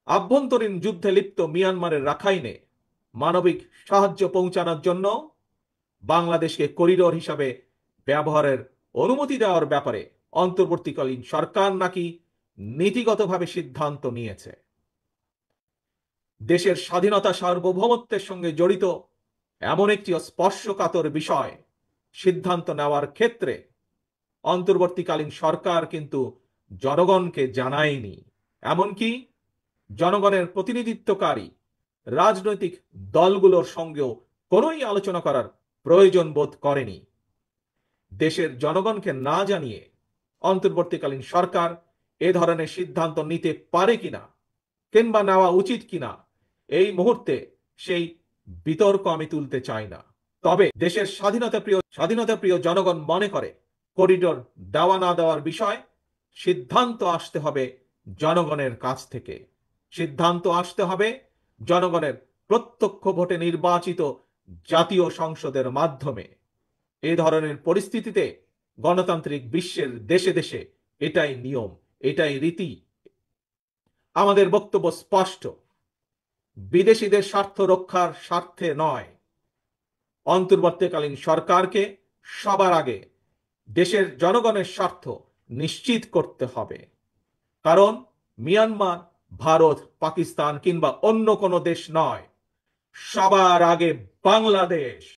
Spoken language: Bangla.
আভ্যন্তরীণ যুদ্ধে লিপ্ত মিয়ানমারের রাখাইনে মানবিক সাহায্য পৌঁছানোর জন্য বাংলাদেশকে করিডোর হিসাবে ব্যবহারের অনুমতি দেওয়ার ব্যাপারে অন্তর্বর্তীকালীন সরকার নাকি নীতিগতভাবে সিদ্ধান্ত নিয়েছে। দেশের স্বাধীনতা সার্বভৌমত্বের সঙ্গে জড়িত এমন একটি স্পর্শকাতর বিষয় সিদ্ধান্ত নেওয়ার ক্ষেত্রে অন্তর্বর্তীকালীন সরকার কিন্তু জনগণকে জানায়নি। এমনকি জনগণের প্রতিনিধিত্বকারী রাজনৈতিক দলগুলোর সঙ্গেও কোনোই আলোচনা করার প্রয়োজন বোধ করেনি। দেশের জনগণকে না জানিয়ে অন্তর্বর্তীকালীন সরকার এ ধরনের সিদ্ধান্ত নিতে পারে কিনা কিংবা নেওয়া উচিত কিনা এই মুহূর্তে সেই বিতর্ক আমি তুলতে চাই না। তবে দেশের স্বাধীনতা প্রিয় জনগণ মনে করে করিডোর দেওয়া না দেওয়ার বিষয় সিদ্ধান্ত আসতে হবে জনগণের কাছ থেকে। সিদ্ধান্ত আসতে হবে জনগণের প্রত্যক্ষ ভোটে নির্বাচিত জাতীয় সংসদের মাধ্যমে। এ ধরনের পরিস্থিতিতে গণতান্ত্রিক বিশ্বের দেশে দেশে এটাই নিয়ম, এটাই রীতি। আমাদের বক্তব্য স্পষ্ট, বিদেশিদের স্বার্থ রক্ষার স্বার্থে নয়, অন্তর্বর্তীকালীন সরকারকে সবার আগে দেশের জনগণের স্বার্থ নিশ্চিত করতে হবে। কারণ মিয়ানমার, ভারত, পাকিস্তান কিংবা অন্য কোনো দেশ নয়, সবার আগে বাংলাদেশ।